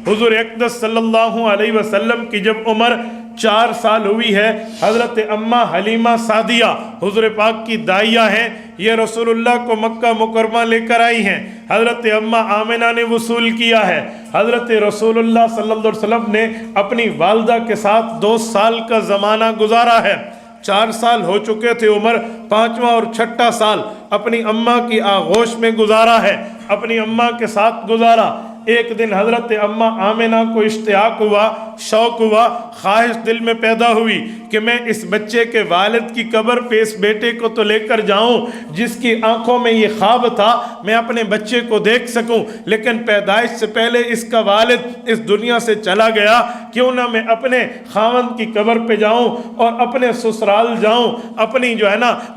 حضور اقدس صلی اللہ علیہ وسلم کی جب عمر 4 سال ہوئی ہے، حضرت اماں حلیمہ سعدیہ حضور پاک کی دائیہ ہیں، یہ رسول اللہ کو مکہ مکرمہ لے کر آئی ہیں۔ حضرت اماں آمنہ نے وصول کیا ہے۔ حضرت رسول اللہ صلی اللہ علیہ وسلم نے اپنی والدہ کے ساتھ 2 سال کا زمانہ گزارا ہے۔ 4 سال ہو چکے تھے عمر، 5واں اور 6واں سال اپنی اماں کی آغوش میں گزارا ہے، اپنی اماں کے ساتھ گزارا۔ ایک دن حضرت اماں آمنہ کو اشتیاق ہوا، شوق ہوا، خواہش دل میں پیدا ہوئی کہ میں اس بچے کے والد کی قبر پہ اس بیٹے کو تو لے کر جاؤں جس کی آنکھوں میں یہ خواب تھا میں اپنے بچے کو دیکھ سکوں، لیکن پیدائش سے پہلے اس کا والد اس دنیا سے چلا گیا، کیوں نہ میں اپنے خاوند کی قبر پہ جاؤں اور اپنے سسرال جاؤں، اپنی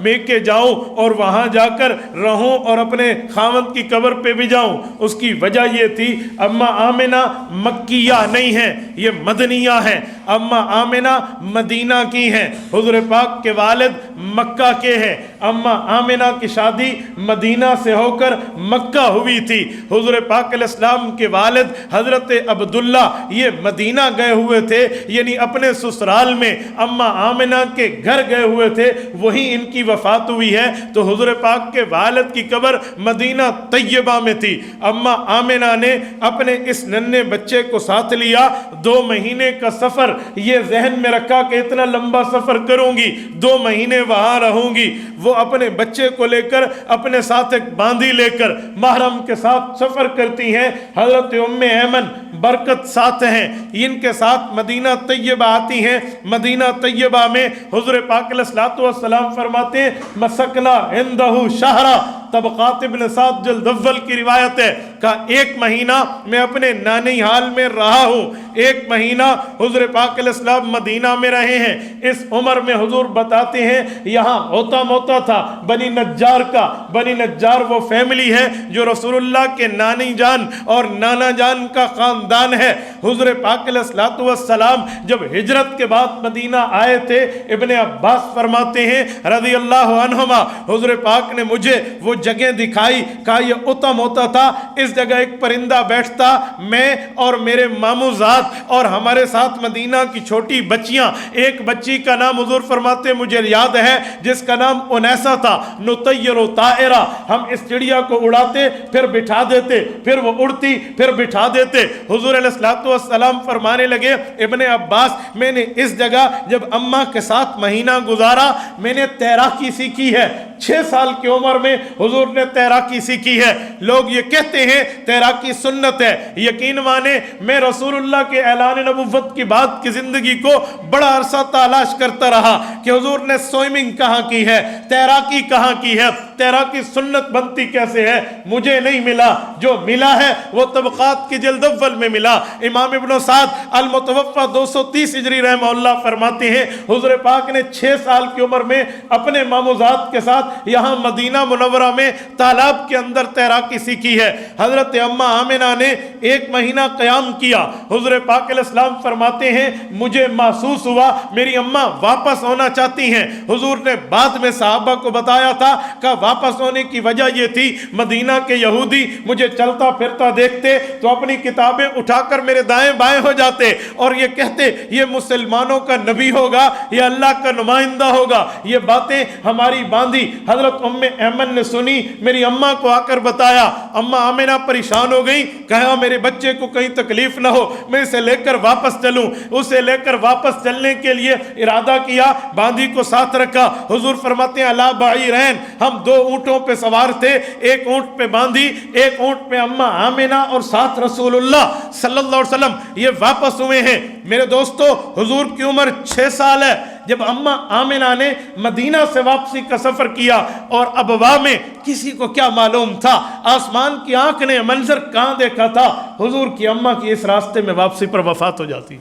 میکے جاؤں اور وہاں جا کر رہوں اور اپنے خاوند کی قبر پہ بھی جاؤں۔ اس کی وجہ یہ تھی اماں آمنہ مکیہ نہیں ہیں، یہ مدنیہ ہیں۔ اماں آمنہ مدینہ کی ہیں، حضور پاک کے والد مکہ کے ہیں۔ اماں آمنہ کی شادی مدینہ سے ہو کر مکہ ہوئی تھی۔ حضور پاک علیہ السلام کے والد حضرت عبداللہ یہ مدینہ گئے ہوئے تھے، یعنی اپنے سسرال میں اماں آمنہ کے گھر گئے ہوئے تھے، وہیں ان کی وفات ہوئی ہے۔ تو حضور پاک کے والد کی قبر مدینہ طیبہ میں تھی۔ اماں آمنہ نے اپنے اس ننھے بچے کو ساتھ لیا، 2 مہینے کا سفر یہ ذہن میں رکھا کہ اتنا لمبا سفر کروں گی، 2 مہینے وہاں رہوں گی۔ وہ اپنے بچے کو لے کر اپنے ساتھ ایک باندی لے کر محرم کے ساتھ سفر کرتی ہیں۔ حضرت ام ایمن برکت ساتھ ہیں، ان کے ساتھ مدینہ طیبہ آتی ہیں۔ مدینہ طیبہ میں حضور پاک علیہ الصلوۃ والسلام فرماتے ہیں مسکنا عندہ شہرا، طبقات ابن سعد جلد اول کی روایت ہے، کہا 1 مہینہ میں اپنے نانی حال میں رہا ہوں۔ 1 مہینہ حضور پاک علیہ السلام مدینہ میں رہے ہیں۔ اس عمر میں حضور بتاتے ہیں یہاں ہوتا موتا تھا بنی نجار کا۔ بنی نجار وہ فیملی ہے جو رسول اللہ کے نانی جان اور نانا جان کا خاندان ہے۔ حضور پاک علیہ السلام جب ہجرت کے بعد مدینہ آئے تھے، ابن عباس فرماتے ہیں رضی اللہ عنہما، حضور پاک نے مجھے وہ جگہ دکھائی، کہا یہ اتم ہوتا تھا، اس جگہ ایک پرندہ بیٹھتا، میں اور میرے ماموں زاد اور ہمارے ساتھ مدینہ کی چھوٹی بچیاں، ایک بچی کا نام حضور فرماتے مجھے یاد ہے جس کا نام انیسہ تھا، نطیر و طائرہ، ہم اس چڑیا کو اڑاتے پھر بٹھا دیتے، پھر وہ اڑتی پھر بٹھا دیتے۔ حضور علیہ السلام فرمانے لگے ابن عباس میں نے اس جگہ جب اماں کے ساتھ مہینہ گزارا میں نے تیراکی سیکھی ہے۔ 6 سال کی عمر میں حضور نے تیراکی سیکھی ہے۔ لوگ یہ کہتے ہیں تیراکی سنت ہے، یقین مانے میں رسول اللہ کے اعلان نبوت کی بعد کی زندگی کو بڑا عرصہ تلاش کرتا رہا کہ حضور نے سوئمنگ کہاں کی ہے، تیراکی کہاں کی ہے، تیراکی سنت بنتی کیسے ہے، مجھے نہیں ملا۔ جو ملا ہے وہ طبقات کی جلد اول میں ملا۔ امام ابن سعد المتوفى 230 ہجری رحمہ اللہ فرماتے ہیں حضور پاک نے 6 سال کی عمر میں اپنے ماموزات کے ساتھ یہاں مدینہ منورہ میں تالاب کے اندر تیراکی سیکھی ہے۔ حضرت اماں آمنہ نے 1 مہینہ قیام کیا۔ حضور پاک علیہ السلام فرماتے ہیں مجھے محسوس ہوا میری اماں واپس ہونا چاہتی ہیں۔ حضور نے بعد میں صحابہ کو بتایا تھا کہ واپس ہونے کی وجہ یہ تھی مدینہ کے یہودی مجھے چلتا پھرتا دیکھتے تو اپنی کتابیں اٹھا کر میرے دائیں بائیں ہو جاتے اور یہ کہتے یہ مسلمانوں کا نبی ہوگا، یہ اللہ کا نمائندہ ہوگا۔ یہ باتیں ہماری باندھی حضرت ام ایمن نے سنی، میری اماں کو آ کر بتایا۔ اماں آمنہ پریشان ہو گئی، کہا میرے بچے کو کہیں تکلیف نہ ہو، میں اسے لے کر واپس چلوں۔ اسے لے کر واپس چلنے کے لیے ارادہ کیا، باندھی کو ساتھ رکھا۔ حضور فرماتے ہیں الا بعیرین، ہم 2 اونٹوں پہ سوار تھے، ایک اونٹ پہ باندھی، ایک اونٹ پہ اماں آمنہ اور ساتھ رسول اللہ صلی اللہ علیہ وسلم۔ یہ واپس ہوئے ہیں۔ میرے دوستو حضور کی عمر 6 سال ہے جب اماں آمنہ نے مدینہ سے واپسی کا سفر کیا، اور ابوا میں کسی کو کیا معلوم تھا، آسمان کی آنکھ نے منظر کہاں دیکھا تھا، حضور کی اماں کی اس راستے میں واپسی پر وفات ہو جاتی۔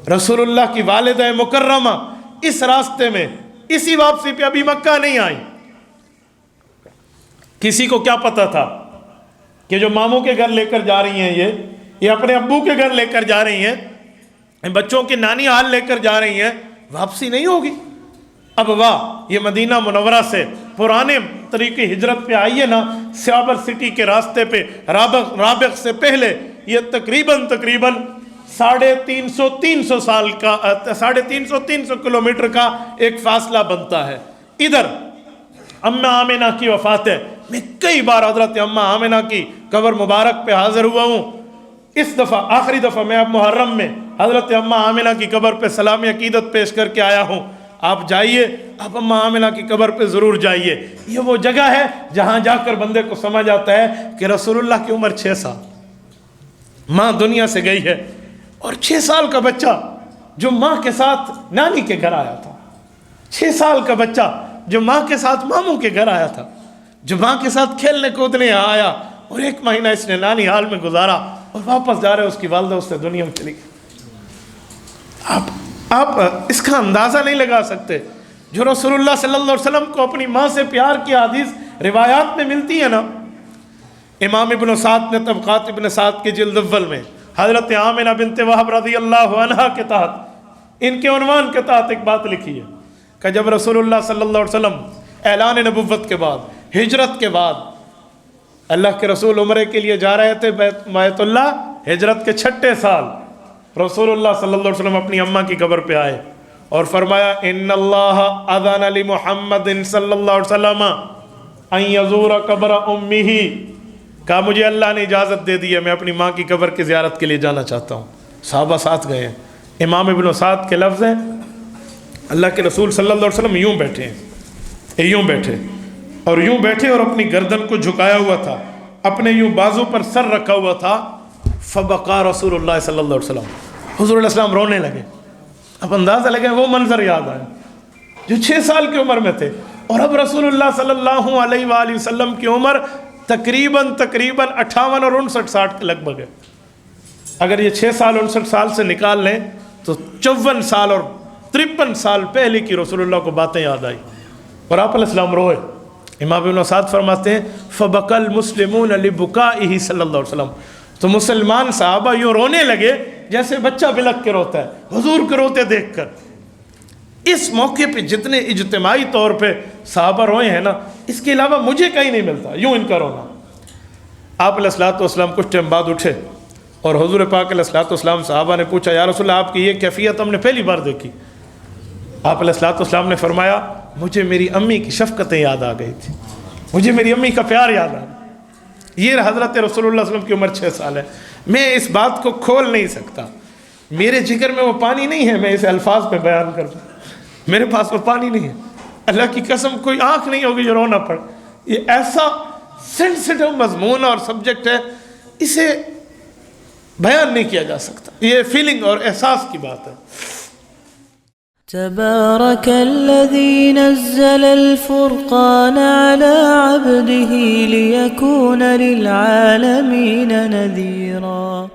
رسول اللہ کی والدہ مکرمہ اس راستے میں اسی واپسی پہ ابھی مکہ نہیں آئی۔ کسی کو کیا پتا تھا کہ جو ماموں کے گھر لے کر جا رہی ہیں یہ اپنے ابو کے گھر لے کر جا رہی ہیں، بچوں کی نانی حال لے کر جا رہی ہیں، واپسی نہیں ہوگی۔ اب واہ، یہ مدینہ منورہ سے پرانے طریقے ہجرت پہ آئیے نا، سیابر سٹی کے راستے پہ رابغ سے پہلے یہ تقریباً 350 کلومیٹر کا ایک فاصلہ بنتا ہے۔ ادھر اماں آمنہ کی وفات ہے، میں کئی بار حضرت اماں آمنہ کی قبر مبارک پہ حاضر ہوا ہوں۔ اس دفعہ آخری دفعہ میں اب محرم میں حضرت اماں آمنہ کی قبر پہ سلامی عقیدت پیش کر کے آیا ہوں۔ آپ جائیے، آپ اماں آمنہ کی قبر پہ ضرور جائیے۔ یہ وہ جگہ ہے جہاں جا کر بندے کو سمجھ آتا ہے کہ رسول اللہ کی عمر 6 سال، ماں دنیا سے گئی ہے، اور 6 سال کا بچہ جو ماں کے ساتھ نانی کے گھر آیا تھا، 6 سال کا بچہ جو ماں کے ساتھ ماموں کے گھر آیا تھا، جو ماں کے ساتھ کھیلنے کودنے آیا، اور 1 مہینہ اس نے نانی حال میں گزارا، اور واپس جا رہے اس کی والدہ اس سے دنیا میں چلی گئی۔ آپ اس کا اندازہ نہیں لگا سکتے۔ جو رسول اللہ صلی اللہ علیہ وسلم کو اپنی ماں سے پیار کی حدیث روایات میں ملتی ہے نا، امام ابن سعد نے طبقات ابن سعد کے جلد اول میں حضرت آمنہ بنت وہب رضی اللہ عنہا کے تحت، ان کے عنوان کے تحت ایک بات لکھی ہے کہ جب رسول اللہ صلی اللہ علیہ وسلم اعلان نبوت کے بعد، ہجرت کے بعد، اللہ کے رسول عمرے کے لیے جا رہے تھے بیت اللہ، ہجرت کے 6 سال رسول اللہ صلی اللہ علیہ وسلم اپنی اماں کی قبر پہ آئے اور فرمایا ان اللہ اذن لمحمد صلی اللہ علیہ وسلم ان یزور قبر امہ، کہا مجھے اللہ نے اجازت دے دی ہے، میں اپنی ماں کی قبر کی زیارت کے لیے جانا چاہتا ہوں۔ صحابہ ساتھ گئے ہیں۔ امام ابن سعد کے لفظ ہیں اللہ کے رسول صلی اللہ علیہ وسلم یوں بیٹھے ہیں، یوں بیٹھے اور یوں بیٹھے اور اپنی گردن کو جھکایا ہوا تھا، اپنے یوں بازو پر سر رکھا ہوا تھا۔ فبقى رسول اللہ صلی اللہ علیہ وسلم، حضور علیہ السلام رونے لگے۔ اب اندازہ لگے، وہ منظر یاد آیا جو 6 سال کی عمر میں تھے، اور اب رسول اللہ صلی اللہ علیہ وآلہ وسلم کی عمر تقریباً 58 اور 59 60 کے لگ بھگ ہے۔ اگر یہ 6 سال 59 سال سے نکال لیں تو 54 سال اور 53 سال پہلے کی رسول اللہ کو باتیں یاد آئی، اور آپ علیہ السلام روئے۔ امام ابن سعد فرماتے ہیں فَبَكَى الْمُسْلِمُونَ لِبُكَائِهِ صلی اللہ علیہ وسلم، تو مسلمان صحابہ یوں رونے لگے جیسے بچہ بلک کے روتا ہے حضور کو روتے دیکھ کر۔ اس موقع پہ جتنے اجتماعی طور پہ صحابہ روئے ہیں نا، اس کے علاوہ مجھے کہیں نہیں ملتا یوں ان کا رونا۔ آپ علیہ الصلوۃ والسلام کچھ ٹائم بعد اٹھے اور حضور پاک علیہ الصلوۃ والسلام صحابہ نے پوچھا یا رسول اللہ آپ کی یہ کیفیت ہم نے پہلی بار دیکھی۔ آپ علیہ الصلوۃ والسلام نے فرمایا مجھے میری امی کی شفقتیں یاد آ گئی تھی، مجھے میری امی کا پیار یاد آ گیا۔ یہ حضرت رسول اللہ صلی اللہ علیہ وسلم کی عمر 6 سال ہے۔ میں اس بات کو کھول نہیں سکتا، میرے جگر میں وہ پانی نہیں ہے میں اسے الفاظ میں بیان کر دوں، میرے پاس وہ پانی نہیں ہے۔ اللہ کی قسم کوئی آنکھ نہیں ہوگی جو رونا پڑ۔ یہ ایسا سینسٹیو مضمون اور سبجیکٹ ہے، اسے بیان نہیں کیا جا سکتا، یہ فیلنگ اور احساس کی بات ہے۔ تبارك الذي نزل الفرقان على عبده ليكون للعالمين نذيرا